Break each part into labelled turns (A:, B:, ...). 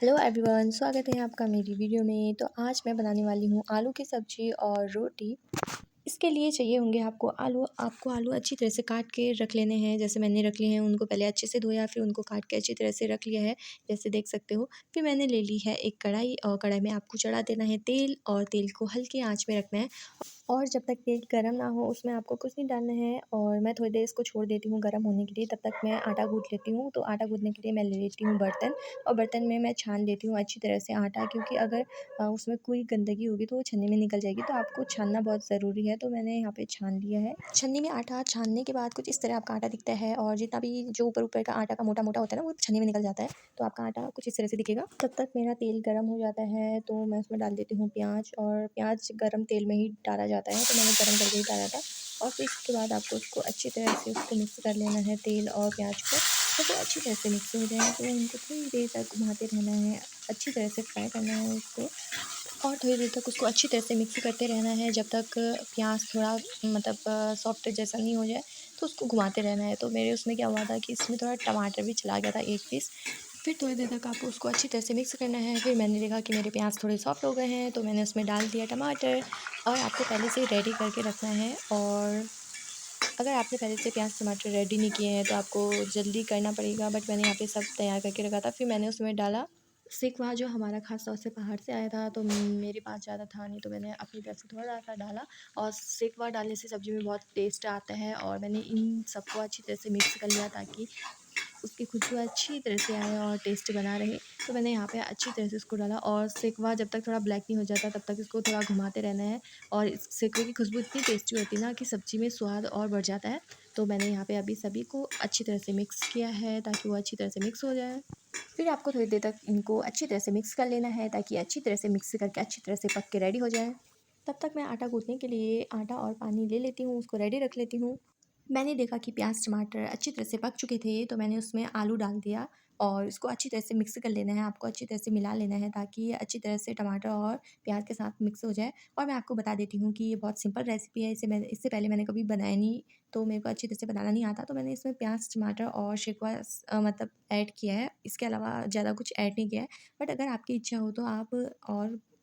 A: Hello everyone, स्वागत है आपका मेरी वीडियो में। तो आज मैं बनाने वाली हूँ आलू की सब्ज़ी और रोटी। इसके लिए चाहिए होंगे आपको आलू अच्छी तरह से काट के रख लेने हैं। जैसे मैंने रख लिए हैं, उनको पहले अच्छे से धोया, फिर उनको काट के अच्छी तरह से रख लिया है, जैसे देख सकते हो। फिर मैंने ले ली है एक कढ़ाई और कढ़ाई में आपको चढ़ा देना है तेल और तेल को हल्की आंच में रखना है। और जब तक तेल गर्म ना हो उसमें आपको कुछ नहीं डालना है और मैं थोड़ी देर इसको छोड़ देती हूँ गर्म होने के लिए। तब तक मैं आटा गूँथ लेती हूँ। तो आटा गूँथने के लिए मैं ले लेती हूँ बर्तन और बर्तन में मैं छान लेती हूँ अच्छी तरह से आटा, क्योंकि अगर उसमें कोई गंदगी होगी तो वो छन्नी में निकल जाएगी। तो आपको छानना बहुत ज़रूरी है। तो मैंने यहाँ पे छान लिया है। छन्नी में आटा छानने के बाद कुछ इस तरह आपका आटा दिखता है और जितना भी जो ऊपर का आटा का मोटा-मोटा होता है ना, वो छन्नी में निकल जाता है। तो आपका आटा कुछ इस तरह से दिखेगा। तब तक मेरा तेल गर्म हो जाता है तो मैं उसमें डाल देती हूँ प्याज, और प्याज गर्म तेल में ही डाला जाता है, तो मैंने गर्म करके ही डाला था। और फिर इसके बाद आपको उसको अच्छी तरह से उसको मिक्स कर लेना है तेल और प्याज को। जब वो अच्छी तरह से मिक्स हो जाए तो उनको थोड़ी देर तक घुमाते रहना है, अच्छी तरह से फ्राई करना है उसको। और थोड़ी देर तक उसको अच्छी तरह से मिक्स करते रहना है जब तक प्याज थोड़ा मतलब सॉफ्ट जैसा नहीं हो जाए। तो उसको घुमाते रहना है। तो मेरे उसमें क्या हुआ था कि इसमें थोड़ा टमाटर भी चला गया था एक पीस। फिर थोड़ी देर तक आपको उसको अच्छी तरह से मिक्स करना है। फिर मैंने देखा कि मेरे प्याज थोड़े सॉफ्ट हो गए हैं, तो मैंने उसमें डाल दिया टमाटर। और आपको पहले से ही रेडी करके रखना है। और अगर आपने पहले से प्याज टमाटर रेडी नहीं किए हैं तो आपको जल्दी करना पड़ेगा, बट मैंने यहाँ पे सब तैयार करके रखा था। फिर मैंने उसमें डाला सेकवा, जो हमारा खास तौर से पहाड़ से आया था। तो मेरे पास ज़्यादा था नहीं, तो मैंने अपनी तरफ से थोड़ा सा डाला। और सेकवा डालने से सब्ज़ी में बहुत टेस्ट आता है। और मैंने इन सबको अच्छी तरह से मिक्स कर लिया ताकि उसकी खुशबू अच्छी तरह से आए और टेस्ट बना रहे। तो मैंने यहाँ पे अच्छी तरह से उसको डाला और सेकवा जब तक थोड़ा ब्लैक नहीं हो जाता तब तक इसको थोड़ा घुमाते रहना है। और इस सेकवे की खुशबू इतनी टेस्टी होती है ना कि सब्ज़ी में स्वाद और बढ़ जाता है। तो मैंने यहाँ पे अभी सभी को अच्छी तरह से मिक्स किया है ताकि वो अच्छी तरह से मिक्स हो जाए। फिर आपको थोड़ी देर तक इनको अच्छी तरह से मिक्स कर लेना है ताकि अच्छी तरह से मिक्स करके अच्छी तरह से पक के रेडी हो जाए। तब तक मैं आटा गूँथने के लिए आटा और पानी ले लेती हूँ, उसको रेडी रख लेती हूँ। मैंने देखा कि प्याज टमाटर अच्छी तरह से पक चुके थे, तो मैंने उसमें आलू डाल दिया और इसको अच्छी तरह से मिक्स कर लेना है। आपको अच्छी तरह से मिला लेना है ताकि ये अच्छी तरह से टमाटर और प्याज के साथ मिक्स हो जाए। और मैं आपको बता देती हूँ कि ये बहुत सिंपल रेसिपी है। इससे पहले मैंने कभी बनाया नहीं, तो मेरे को अच्छी तरह से बनाना नहीं आता। तो मैंने इसमें प्याज टमाटर और शेकवा मतलब ऐड किया है। इसके अलावा ज़्यादा कुछ ऐड नहीं किया है। बट अगर आपकी इच्छा हो तो आप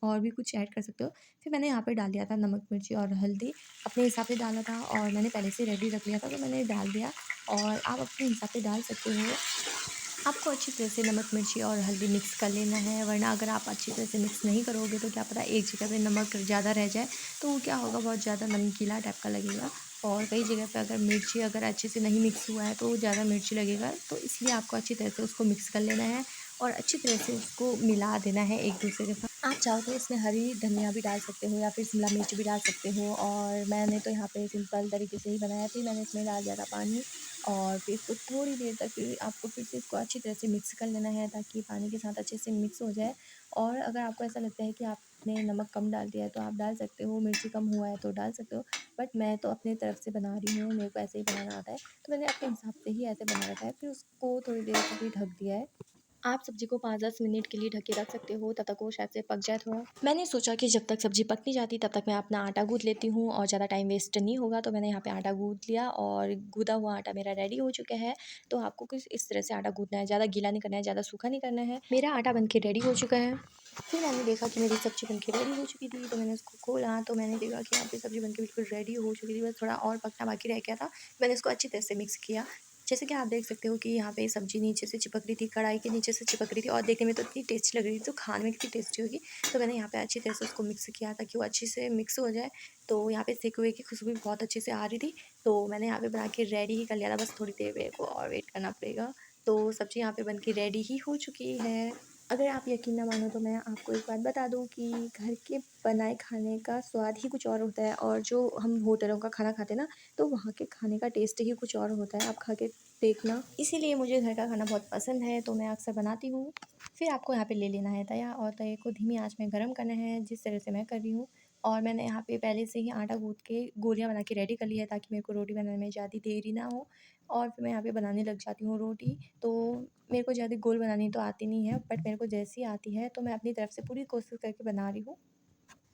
A: और भी कुछ ऐड कर सकते हो। फिर मैंने यहाँ पे डाल दिया था नमक मिर्ची और हल्दी, अपने हिसाब से डाला था और मैंने पहले से रेडी रख लिया था, तो मैंने डाल दिया। और आप अपने हिसाब से डाल सकते हो। आपको अच्छी तरह से नमक मिर्ची और हल्दी मिक्स कर लेना है, वरना अगर आप अच्छी तरह से मिक्स नहीं करोगे तो क्या पता एक जगह पे नमक ज़्यादा रह जाए, तो वो क्या होगा, बहुत ज़्यादा नमकीला टाइप का लगेगा। और कई जगह पे अगर मिर्ची अगर अच्छे से नहीं मिक्स हुआ है तो ज़्यादा मिर्ची लगेगा। तो इसलिए आपको अच्छी तरह से उसको मिक्स कर लेना है और अच्छी तरह से उसको मिला देना है एक दूसरे के साथ। आप चाहो तो इसमें हरी धनिया भी डाल सकते हो या फिर शिमला मिर्च भी डाल सकते हो। और मैंने तो यहाँ पे सिंपल तरीके से ही बनाया। फिर मैंने इसमें डाल दिया था पानी और फिर इसको थोड़ी देर तक फिर आपको फिर से इसको अच्छी तरह से मिक्स कर लेना है ताकि पानी के साथ अच्छे से मिक्स हो जाए। और अगर आपको ऐसा लगता है कि आपने नमक कम डाल दिया है तो आप डाल सकते हो, मिर्ची कम हुआ है तो डाल सकते हो। बट मैं तो अपनी तरफ से बना रही हूँ, मेरे को ऐसे ही बनाना आता है, तो मैंने अपने हिसाब से ही ऐसे बना रखा है। फिर उसको थोड़ी देर के लिए ढक दिया है। आप सब्ज़ी को 5-10 मिनट के लिए ढक के रख सकते हो, तब तक वो शायद से पक जाए थोड़ा। मैंने सोचा कि जब तक सब्ज़ी पक नहीं जाती तब तक मैं अपना आटा गूँथ लेती हूँ और ज़्यादा टाइम वेस्ट नहीं होगा। तो मैंने यहाँ पे आटा गूँथ लिया और गूँथा हुआ आटा मेरा रेडी हो चुका है। तो आपको कुछ इस तरह से आटा गूँथना है, ज़्यादा गीला नहीं करना है, ज़्यादा सूखा नहीं करना है। मेरा आटा बन के रेडी हो चुका है। फिर मैंने देखा कि मेरी सब्ज़ी बन के रेडी हो चुकी थी, तो मैंने उसको खोला तो मैंने देखा कि यहाँ पे सब्ज़ी बन के बिल्कुल रेडी हो चुकी थी, बस थोड़ा और पकना बाकी रह गया था। मैंने इसको अच्छी तरह से मिक्स किया। जैसे कि आप देख सकते हो कि यहाँ पे सब्ज़ी नीचे से चिपक रही थी, कढ़ाई के नीचे से चिपक रही थी और देखने में तो इतनी टेस्टी लग रही थी, तो खाने में कितनी टेस्टी होगी। तो मैंने यहाँ पे अच्छी तरह से उसको मिक्स किया ताकि वो अच्छे से मिक्स हो जाए। तो यहाँ पे सेके हुए की खुशबू भी बहुत अच्छे से आ रही थी। तो मैंने यहाँ पे बना के रेडी ही कर लिया था, बस थोड़ी देर मेरे को और वेट करना पड़ेगा। तो सब्ज़ी यहाँ पे बन के रेडी ही हो चुकी है। अगर आप यकीन ना मानो तो मैं आपको एक बात बता दूँ कि घर के बनाए खाने का स्वाद ही कुछ और होता है, और जो हम होटलों का खाना खाते हैं ना, तो वहाँ के खाने का टेस्ट ही कुछ और होता है। आप खा के देखना। इसीलिए मुझे घर का खाना बहुत पसंद है, तो मैं अक्सर बनाती हूँ। फिर आपको यहाँ पे ले लेना है तवा और तवे को धीमी आँच में गरम करना है, जिस तरह से मैं कर रही हूँ। और मैंने यहाँ पे पहले से ही आटा गूँथ के गोलियाँ बना के रेडी कर लिया है ताकि मेरे को रोटी बनाने में ज़्यादा देरी ना हो। और फिर मैं यहाँ पे बनाने लग जाती हूँ रोटी। तो मेरे को ज़्यादा गोल बनानी तो आती नहीं है, बट मेरे को जैसी आती है तो मैं अपनी तरफ से पूरी कोशिश करके बना रही हूँ।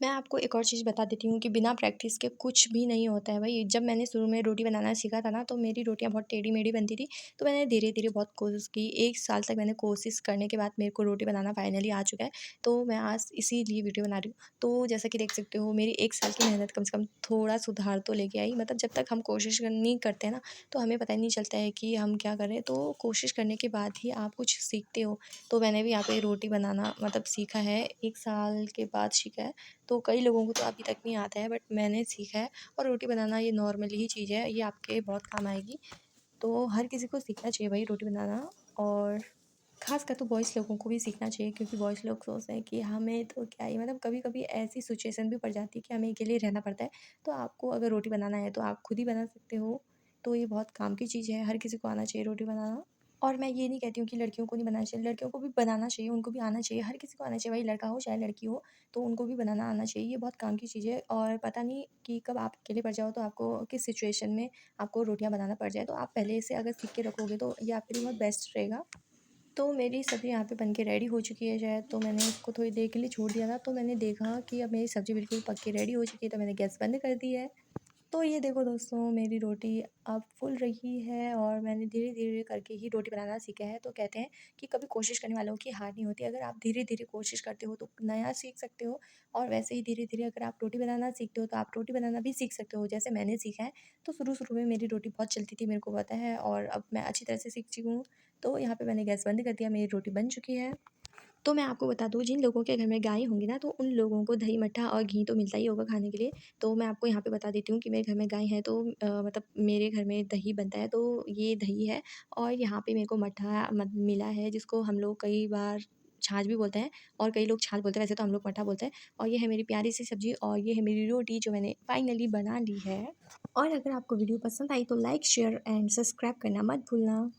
A: मैं आपको एक और चीज़ बता देती हूँ कि बिना प्रैक्टिस के कुछ भी नहीं होता है भाई। जब मैंने शुरू में रोटी बनाना सीखा था ना, तो मेरी रोटियाँ बहुत टेढ़ी-मेढ़ी बनती थी। तो मैंने धीरे-धीरे बहुत कोशिश की। 1 साल तक मैंने कोशिश करने के बाद मेरे को रोटी बनाना फाइनली आ चुका है। तो मैं आज इसीलिए वीडियो बना रही हूँ। तो जैसा कि देख सकते हो, मेरी 1 साल की मेहनत कम से कम थोड़ा सुधार तो लेके आई। मतलब जब तक हम कोशिश नहीं करते हैं ना, तो हमें पता ही नहीं चलता है कि हम क्या कर रहे हैं। तो कोशिश करने के बाद ही आप कुछ सीखते हो। तो मैंने भी यहाँ पे रोटी बनाना मतलब सीखा है, 1 साल के बाद सीखा है। तो कई लोगों को तो अभी तक नहीं आता है, बट मैंने सीखा है। और रोटी बनाना ये नॉर्मल ही चीज़ है, ये आपके बहुत काम आएगी। तो हर किसी को सीखना चाहिए भाई रोटी बनाना। और ख़ासकर तो बॉयज़ लोगों को भी सीखना चाहिए, क्योंकि बॉयज़ लोग सोचते हैं कि हमें तो क्या ही, मतलब कभी-कभी ऐसी सिचुएशन भी पड़ जाती है कि हमें अकेले रहना पड़ता है। तो आपको अगर रोटी बनाना है तो आप खुद ही बना सकते हो। तो ये बहुत काम की चीज़ है, हर किसी को आना चाहिए रोटी बनाना। और मैं ये नहीं कहती हूँ कि लड़कियों को नहीं बनाना चाहिए, लड़कियों को भी बनाना चाहिए, उनको भी आना चाहिए, हर किसी को आना चाहिए भाई, लड़का हो चाहे लड़की हो, तो उनको भी बनाना आना चाहिए। ये बहुत काम की चीज़ है, और पता नहीं कि कब आप अकेले पड़ जाओ तो आपको किस सिचुएशन में आपको रोटियाँ बनाना पड़ जाए। तो आप पहले से अगर सीख के रखोगे तो ये आपके लिए बहुत बेस्ट रहेगा। तो मेरी सब्ज़ी यहाँ पे बन के रेडी हो चुकी है शायद, तो मैंने इसको थोड़ी देर के लिए छोड़ दिया था। तो मैंने देखा कि अब मेरी सब्ज़ी बिल्कुल पक के रेडी हो चुकी है, तो मैंने गैस बंद कर दी है। तो ये देखो दोस्तों, मेरी रोटी अब फुल रही है, और मैंने धीरे-धीरे करके ही रोटी बनाना सीखा है। तो कहते हैं कि कभी कोशिश करने वालों की हार नहीं होती। अगर आप धीरे-धीरे कोशिश करते हो तो नया सीख सकते हो, और वैसे ही धीरे-धीरे अगर आप रोटी बनाना सीखते हो तो आप रोटी बनाना भी सीख सकते हो, जैसे मैंने सीखा है। तो शुरू-शुरू में मेरी रोटी बहुत जलती थी, मेरे को पता है, और अब मैं अच्छी तरह से सीख चुकी हूँ। तो यहाँ पे मैंने गैस बंद कर दिया, मेरी रोटी बन चुकी है। तो मैं आपको बता दूँ, जिन लोगों के घर में गाय होंगी ना, तो उन लोगों को दही मट्ठा और घी तो मिलता ही होगा खाने के लिए। तो मैं आपको यहाँ पे बता देती हूँ कि मेरे घर में गाय है, तो मतलब मेरे घर में दही बनता है, तो ये दही है। और यहाँ पे मेरे को मट्ठा मिला है, जिसको हम लोग कई बार छाछ भी बोलते हैं, और कई लोग छाछ बोलते हैं, वैसे तो हम लोग मट्ठा बोलते हैं। और ये है मेरी प्यारी सी सब्जी, और ये है मेरी रोटी जो मैंने फाइनली बना ली है। और अगर आपको वीडियो पसंद आई तो लाइक, शेयर एंड सब्सक्राइब करना मत भूलना।